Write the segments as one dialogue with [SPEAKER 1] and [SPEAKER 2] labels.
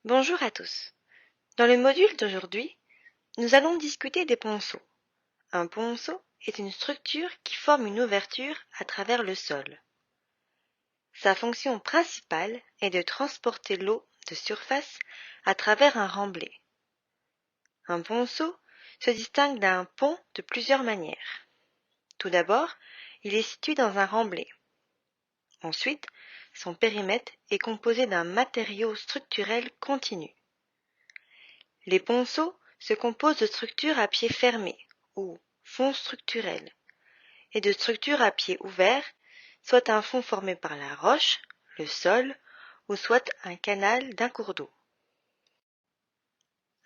[SPEAKER 1] Bonjour à tous. Dans le module d'aujourd'hui, nous allons discuter des ponceaux. Un ponceau est une structure qui forme une ouverture à travers le sol. Sa fonction principale est de transporter l'eau de surface à travers un remblai. Un ponceau se distingue d'un pont de plusieurs manières. Tout d'abord, il est situé dans un remblai. Ensuite, son périmètre est composé d'un matériau structurel continu. Les ponceaux se composent de structures à pied fermé ou fonds structurels et de structures à pied ouvert, soit un fond formé par la roche, le sol ou soit un canal d'un cours d'eau.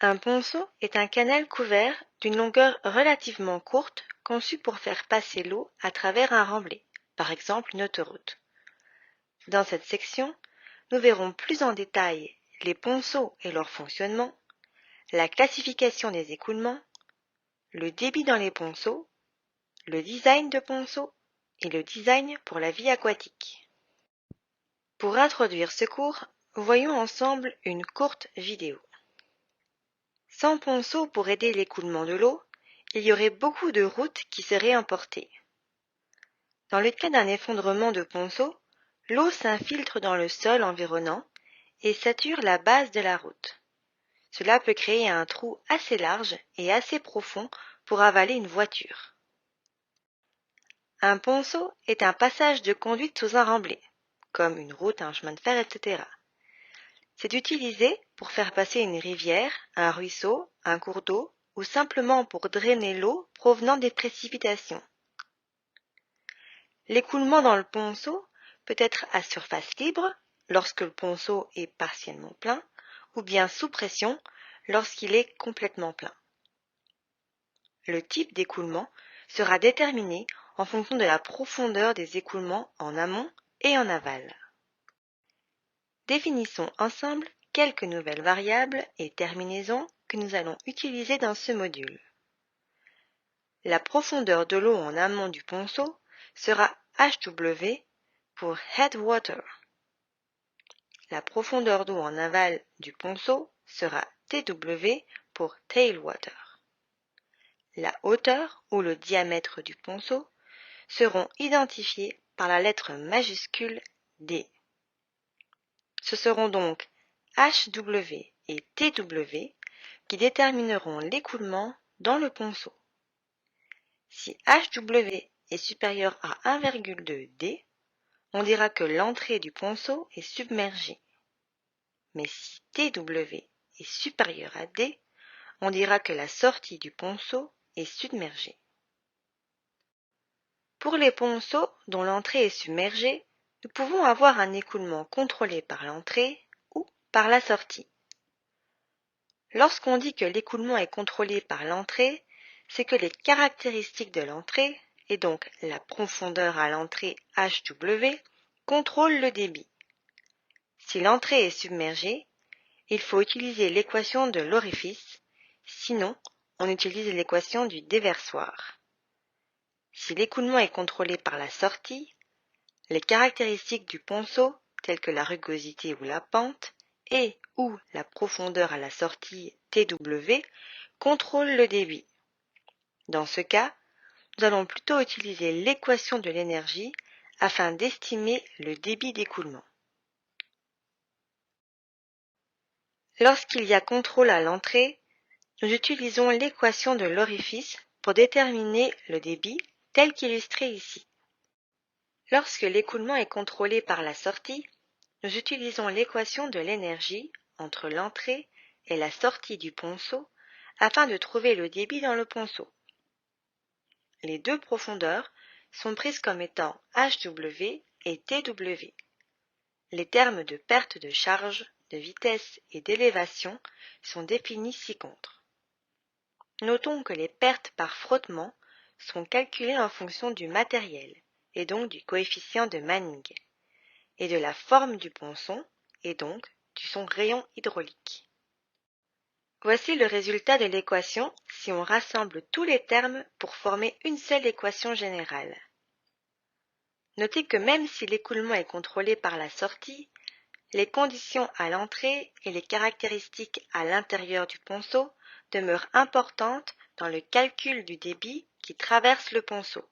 [SPEAKER 1] Un ponceau est un canal couvert d'une longueur relativement courte conçu pour faire passer l'eau à travers un remblai, par exemple une autoroute. Dans cette section, nous verrons plus en détail les ponceaux et leur fonctionnement, la classification des écoulements, le débit dans les ponceaux, le design de ponceaux et le design pour la vie aquatique. Pour introduire ce cours, voyons ensemble une courte vidéo. Sans ponceau pour aider l'écoulement de l'eau, il y aurait beaucoup de routes qui seraient emportées. Dans le cas d'un effondrement de ponceau, l'eau s'infiltre dans le sol environnant et sature la base de la route. Cela peut créer un trou assez large et assez profond pour avaler une voiture. Un ponceau est un passage de conduite sous un remblai, comme une route, un chemin de fer, etc. C'est utilisé pour faire passer une rivière, un ruisseau, un cours d'eau ou simplement pour drainer l'eau provenant des précipitations. L'écoulement dans le ponceau peut être à surface libre lorsque le ponceau est partiellement plein ou bien sous pression lorsqu'il est complètement plein. Le type d'écoulement sera déterminé en fonction de la profondeur des écoulements en amont et en aval. Définissons ensemble quelques nouvelles variables et terminaisons que nous allons utiliser dans ce module. La profondeur de l'eau en amont du ponceau sera HW pour Headwater. La profondeur d'eau en aval du ponceau sera TW pour Tailwater. La hauteur ou le diamètre du ponceau seront identifiés par la lettre majuscule D. Ce seront donc HW et TW qui détermineront l'écoulement dans le ponceau. Si HW est supérieur à 1,2 D, on dira que l'entrée du ponceau est submergée. Mais si TW est supérieur à D, on dira que la sortie du ponceau est submergée. Pour les ponceaux dont l'entrée est submergée, nous pouvons avoir un écoulement contrôlé par l'entrée ou par la sortie. Lorsqu'on dit que l'écoulement est contrôlé par l'entrée, c'est que les caractéristiques de l'entrée, et donc la profondeur à l'entrée HW, contrôlent le débit. Si l'entrée est submergée, il faut utiliser l'équation de l'orifice, sinon on utilise l'équation du déversoir. Si l'écoulement est contrôlé par la sortie, les caractéristiques du ponceau, telles que la rugosité ou la pente, et ou la profondeur à la sortie TW, contrôlent le débit. Dans ce cas, nous allons plutôt utiliser l'équation de l'énergie afin d'estimer le débit d'écoulement. Lorsqu'il y a contrôle à l'entrée, nous utilisons l'équation de l'orifice pour déterminer le débit tel qu'illustré ici. Lorsque l'écoulement est contrôlé par la sortie, nous utilisons l'équation de l'énergie entre l'entrée et la sortie du ponceau afin de trouver le débit dans le ponceau. Les deux profondeurs sont prises comme étant HW et TW. Les termes de perte de charge, de vitesse et d'élévation sont définis ci-contre. Notons que les pertes par frottement sont calculées en fonction du matériel et donc du coefficient de Manning, et de la forme du ponçon et donc de son rayon hydraulique. Voici le résultat de l'équation si on rassemble tous les termes pour former une seule équation générale. Notez que même si l'écoulement est contrôlé par la sortie, les conditions à l'entrée et les caractéristiques à l'intérieur du ponceau demeurent importantes dans le calcul du débit qui traverse le ponceau.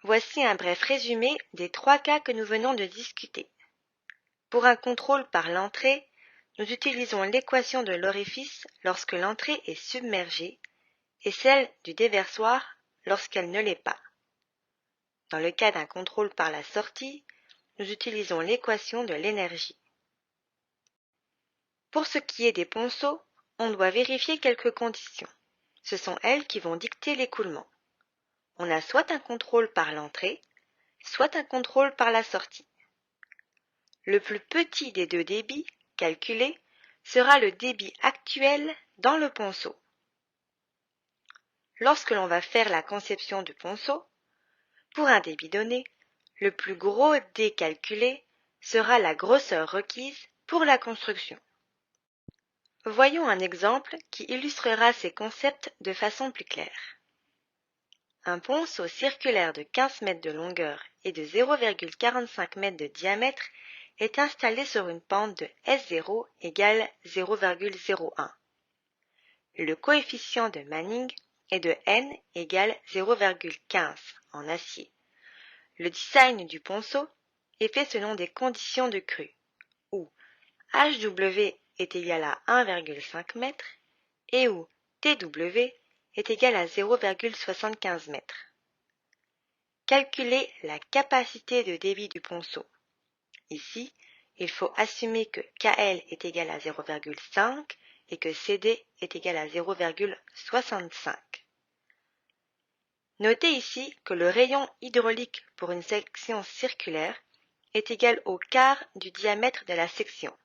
[SPEAKER 1] Voici un bref résumé des 3 cas que nous venons de discuter. Pour un contrôle par l'entrée, nous utilisons l'équation de l'orifice lorsque l'entrée est submergée et celle du déversoir lorsqu'elle ne l'est pas. Dans le cas d'un contrôle par la sortie, nous utilisons l'équation de l'énergie. Pour ce qui est des ponceaux, on doit vérifier quelques conditions. Ce sont elles qui vont dicter l'écoulement. On a soit un contrôle par l'entrée, soit un contrôle par la sortie. Le plus petit des 2 débits calculés sera le débit actuel dans le ponceau. Lorsque l'on va faire la conception du ponceau, pour un débit donné, le plus gros dé calculé sera la grosseur requise pour la construction. Voyons un exemple qui illustrera ces concepts de façon plus claire. Un ponceau circulaire de 15 mètres de longueur et de 0,45 m de diamètre est installé sur une pente de S0 égale 0,01. Le coefficient de Manning est de N égale 0,15 en acier. Le design du ponceau est fait selon des conditions de crue, où HW est égal à 1,5 m et où TW est égal à 0,75 m. Calculer la capacité de débit du ponceau. Ici, il faut assumer que KL est égal à 0,5 et que CD est égal à 0,65. Notez ici que le rayon hydraulique pour une section circulaire est égal au quart du diamètre de la section.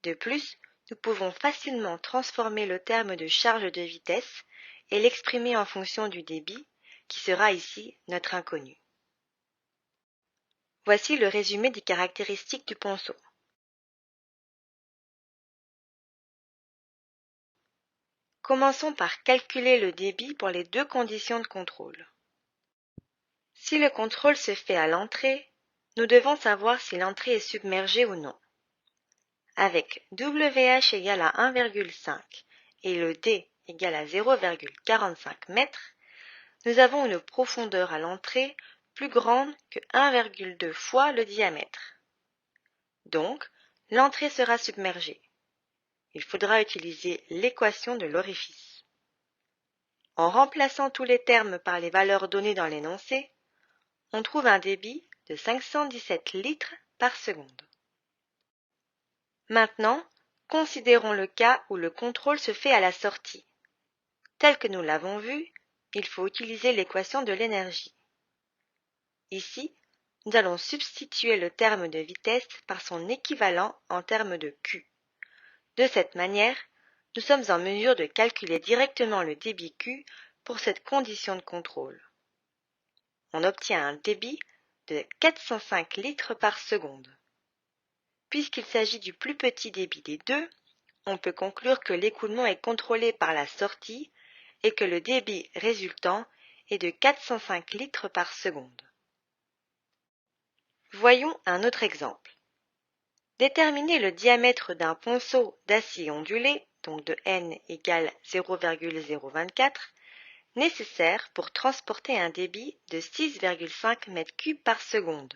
[SPEAKER 1] De plus, nous pouvons facilement transformer le terme de charge de vitesse et l'exprimer en fonction du débit, qui sera ici notre inconnu. Voici le résumé des caractéristiques du ponceau. Commençons par calculer le débit pour les 2 conditions de contrôle. Si le contrôle se fait à l'entrée, nous devons savoir si l'entrée est submergée ou non. Avec WH égale à 1,5 et le D égale à 0,45 m, nous avons une profondeur à l'entrée plus grande que 1,2 fois le diamètre. Donc, l'entrée sera submergée. Il faudra utiliser l'équation de l'orifice. En remplaçant tous les termes par les valeurs données dans l'énoncé, on trouve un débit de 517 litres par seconde. Maintenant, considérons le cas où le contrôle se fait à la sortie. Tel que nous l'avons vu, il faut utiliser l'équation de l'énergie. Ici, nous allons substituer le terme de vitesse par son équivalent en termes de Q. De cette manière, nous sommes en mesure de calculer directement le débit Q pour cette condition de contrôle. On obtient un débit de 405 litres par seconde. Puisqu'il s'agit du plus petit débit des 2, on peut conclure que l'écoulement est contrôlé par la sortie et que le débit résultant est de 405 litres par seconde. Voyons un autre exemple. Déterminer le diamètre d'un ponceau d'acier ondulé, donc de N égale 0,024, nécessaire pour transporter un débit de 6,5 m3 par seconde.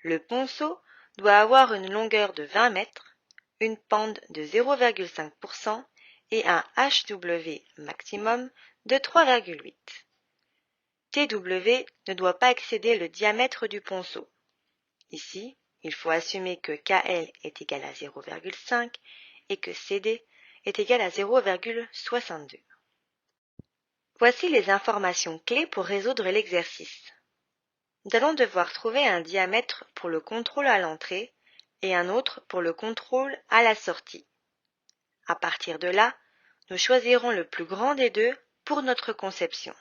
[SPEAKER 1] Le ponceau doit avoir une longueur de 20 mètres, une pente de 0,5% et un HW maximum de 3,8. TW ne doit pas excéder le diamètre du ponceau. Ici, il faut assumer que KL est égal à 0,5 et que CD est égal à 0,62. Voici les informations clés pour résoudre l'exercice. Nous allons devoir trouver un diamètre pour le contrôle à l'entrée et un autre pour le contrôle à la sortie. À partir de là, nous choisirons le plus grand des 2 pour notre conception.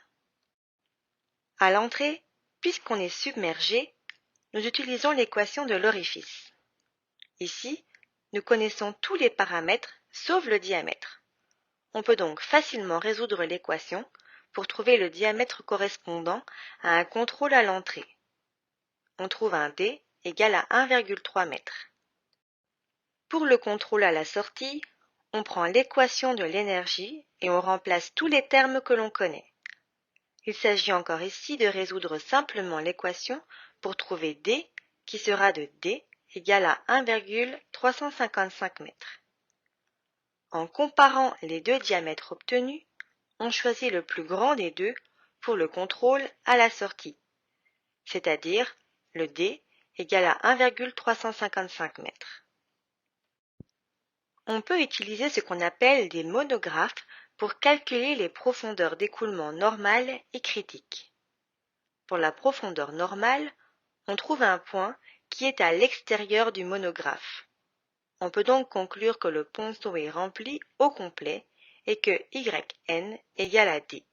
[SPEAKER 1] À l'entrée, puisqu'on est submergé, nous utilisons l'équation de l'orifice. Ici, nous connaissons tous les paramètres sauf le diamètre. On peut donc facilement résoudre l'équation pour trouver le diamètre correspondant à un contrôle à l'entrée. On trouve un D égale à 1,3 m. Pour le contrôle à la sortie, on prend l'équation de l'énergie et on remplace tous les termes que l'on connaît. Il s'agit encore ici de résoudre simplement l'équation pour trouver D qui sera de D égale à 1,355 m. En comparant les deux diamètres obtenus, on choisit le plus grand des deux pour le contrôle à la sortie, c'est-à-dire le D égale à 1,355 m. On peut utiliser ce qu'on appelle des monographes pour calculer les profondeurs d'écoulement normales et critiques. Pour la profondeur normale, on trouve un point qui est à l'extérieur du monographe. On peut donc conclure que le ponceau est rempli au complet et que Yn égale à D.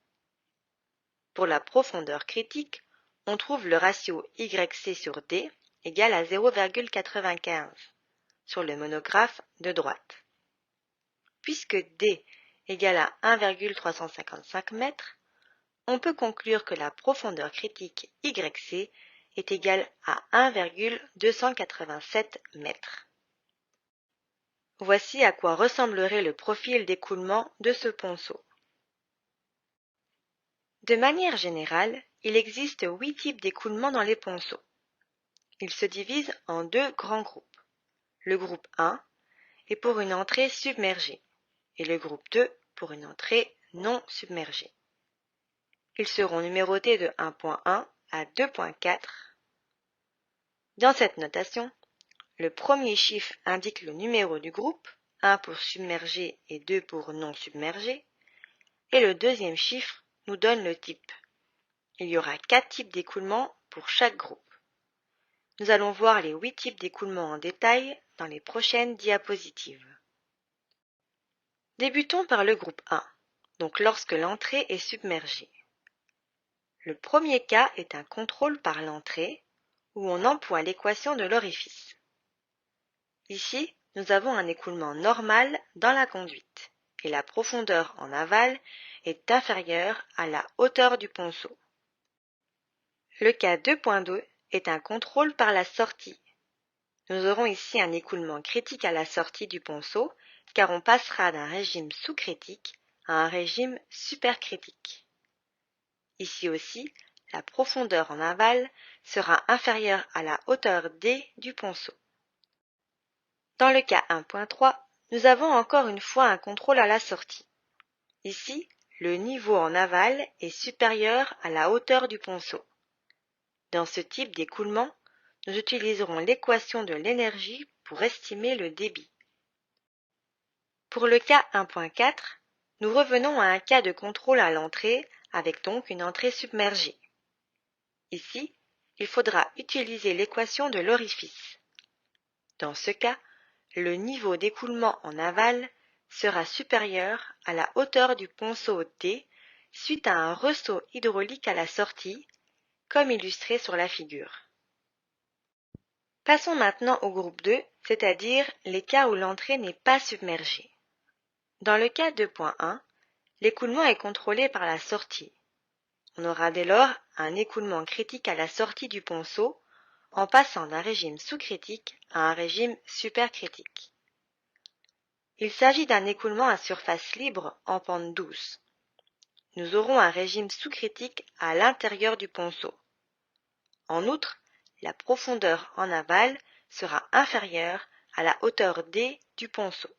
[SPEAKER 1] Pour la profondeur critique, on trouve le ratio YC sur D égale à 0,95 sur le monographe de droite. Puisque D égale à 1,355 m, on peut conclure que la profondeur critique YC est égale à 1,287 m. Voici à quoi ressemblerait le profil d'écoulement de ce ponceau. De manière générale, il existe 8 types d'écoulement dans les ponceaux. Ils se divisent en deux grands groupes. Le groupe 1 est pour une entrée submergée et le groupe 2 pour une entrée non submergée. Ils seront numérotés de 1.1 à 2.4. Dans cette notation, le premier chiffre indique le numéro du groupe, 1 pour submergé et 2 pour non submergé, et le deuxième chiffre nous donne le type. Il y aura 4 types d'écoulement pour chaque groupe. Nous allons voir les 8 types d'écoulement en détail dans les prochaines diapositives. Débutons par le groupe 1, donc lorsque l'entrée est submergée. Le premier cas est un contrôle par l'entrée, où on emploie l'équation de l'orifice. Ici, nous avons un écoulement normal dans la conduite, et la profondeur en aval est inférieure à la hauteur du ponceau. Le cas 2.2 est un contrôle par la sortie. Nous aurons ici un écoulement critique à la sortie du ponceau, car on passera d'un régime sous-critique à un régime supercritique. Ici aussi, la profondeur en aval sera inférieure à la hauteur D du ponceau. Dans le cas 1.3, nous avons encore une fois un contrôle à la sortie. Ici, le niveau en aval est supérieur à la hauteur du ponceau. Dans ce type d'écoulement, nous utiliserons l'équation de l'énergie pour estimer le débit. Pour le cas 1.4, nous revenons à un cas de contrôle à l'entrée avec donc une entrée submergée. Ici, il faudra utiliser l'équation de l'orifice. Dans ce cas, le niveau d'écoulement en aval sera supérieur à la hauteur du ponceau D suite à un ressaut hydraulique à la sortie, comme illustré sur la figure. Passons maintenant au groupe 2, c'est-à-dire les cas où l'entrée n'est pas submergée. Dans le cas 2.1, l'écoulement est contrôlé par la sortie. On aura dès lors un écoulement critique à la sortie du ponceau en passant d'un régime sous-critique à un régime supercritique. Il s'agit d'un écoulement à surface libre en pente douce. Nous aurons un régime sous-critique à l'intérieur du ponceau. En outre, la profondeur en aval sera inférieure à la hauteur D du ponceau.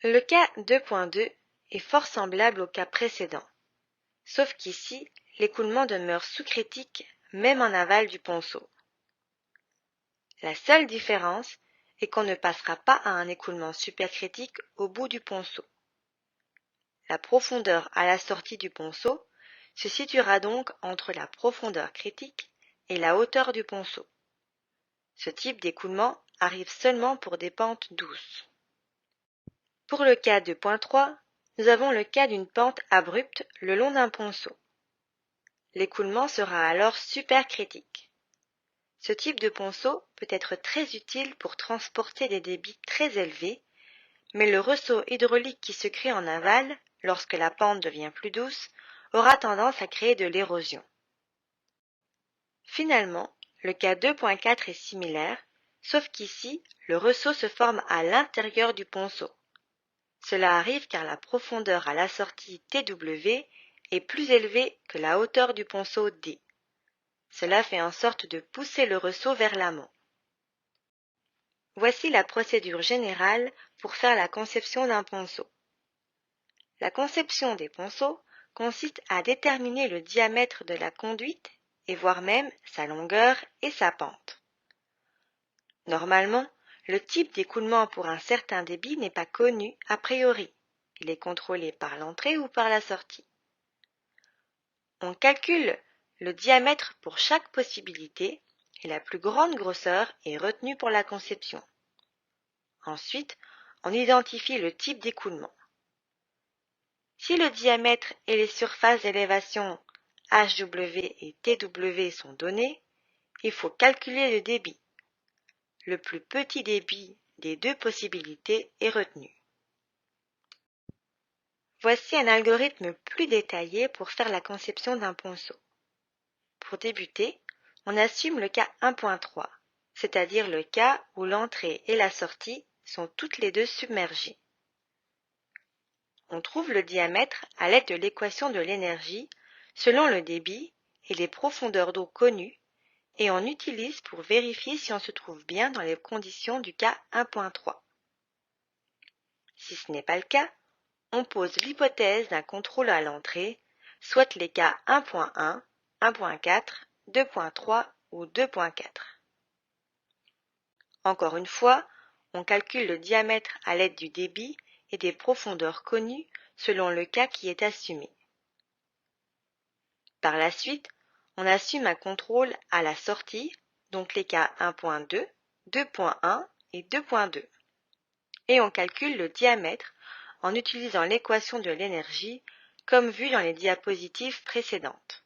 [SPEAKER 1] Le cas 2.2 est fort semblable au cas précédent, sauf qu'ici, l'écoulement demeure sous-critique même en aval du ponceau. La seule différence est qu'on ne passera pas à un écoulement supercritique au bout du ponceau. La profondeur à la sortie du ponceau se situera donc entre la profondeur critique et la hauteur du ponceau. Ce type d'écoulement arrive seulement pour des pentes douces. Pour le cas 2.3, nous avons le cas d'une pente abrupte le long d'un ponceau. L'écoulement sera alors supercritique. Ce type de ponceau peut être très utile pour transporter des débits très élevés, mais le ressaut hydraulique qui se crée en aval, lorsque la pente devient plus douce, aura tendance à créer de l'érosion. Finalement, Le cas 2.4 est similaire, sauf qu'ici, le ressaut se forme à l'intérieur du ponceau. Cela arrive car la profondeur à la sortie TW est plus élevée que la hauteur du ponceau D. Cela fait en sorte de pousser le ressaut vers l'amont. Voici la procédure générale pour faire la conception d'un ponceau. La conception des ponceaux consiste à déterminer le diamètre de la conduite et voire même sa longueur et sa pente. Normalement, le type d'écoulement pour un certain débit n'est pas connu a priori. Il est contrôlé par l'entrée ou par la sortie. On calcule le diamètre pour chaque possibilité et la plus grande grosseur est retenue pour la conception. Ensuite, on identifie le type d'écoulement. Si le diamètre et les surfaces d'élévation HW et TW sont donnés, il faut calculer le débit. Le plus petit débit des deux possibilités est retenu. Voici un algorithme plus détaillé pour faire la conception d'un ponceau. Pour débuter, on assume le cas 1.3, c'est-à-dire le cas où l'entrée et la sortie sont toutes les deux submergées. On trouve le diamètre à l'aide de l'équation de l'énergie selon le débit et les profondeurs d'eau connues et on utilise pour vérifier si on se trouve bien dans les conditions du cas 1.3. Si ce n'est pas le cas, on pose l'hypothèse d'un contrôle à l'entrée, soit les cas 1.1, 1.4, 2.3 ou 2.4. Encore une fois, on calcule le diamètre à l'aide du débit et des profondeurs connues selon le cas qui est assumé. Par la suite, on assume un contrôle à la sortie, donc les cas 1.2, 2.1 et 2.2. Et on calcule le diamètre en utilisant l'équation de l'énergie comme vu dans les diapositives précédentes.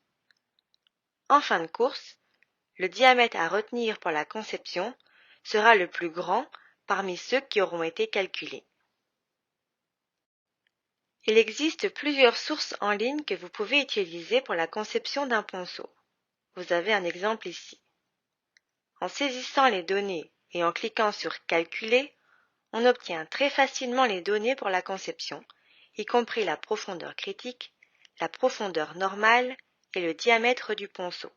[SPEAKER 1] En fin de course, le diamètre à retenir pour la conception sera le plus grand parmi ceux qui auront été calculés. Il existe plusieurs sources en ligne que vous pouvez utiliser pour la conception d'un ponceau. Vous avez un exemple ici. En saisissant les données et en cliquant sur « Calculer », on obtient très facilement les données pour la conception, y compris la profondeur critique, la profondeur normale et le diamètre du ponceau.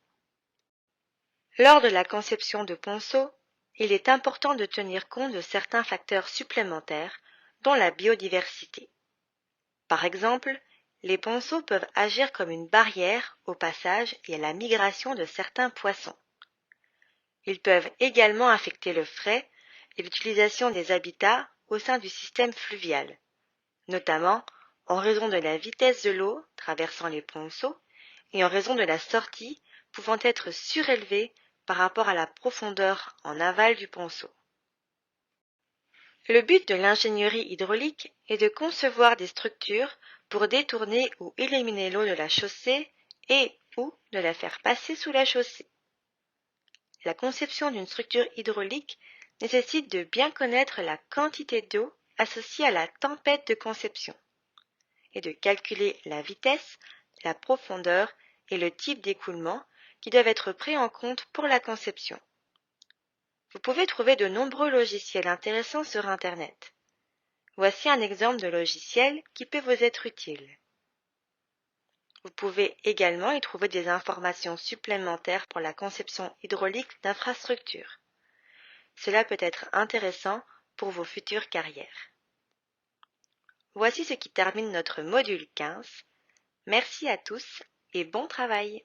[SPEAKER 1] Lors de la conception de ponceaux, il est important de tenir compte de certains facteurs supplémentaires, dont la biodiversité. Par exemple, les ponceaux peuvent agir comme une barrière au passage et à la migration de certains poissons. Ils peuvent également affecter le fret et l'utilisation des habitats au sein du système fluvial, notamment en raison de la vitesse de l'eau traversant les ponceaux et en raison de la sortie pouvant être surélevée par rapport à la profondeur en aval du ponceau. Le but de l'ingénierie hydraulique est de concevoir des structures pour détourner ou éliminer l'eau de la chaussée et ou de la faire passer sous la chaussée. La conception d'une structure hydraulique nécessite de bien connaître la quantité d'eau associée à la tempête de conception et de calculer la vitesse, la profondeur et le type d'écoulement qui doivent être pris en compte pour la conception. Vous pouvez trouver de nombreux logiciels intéressants sur Internet. Voici un exemple de logiciel qui peut vous être utile. Vous pouvez également y trouver des informations supplémentaires pour la conception hydraulique d'infrastructures. Cela peut être intéressant pour vos futures carrières. Voici ce qui termine notre module 15. Merci à tous et bon travail!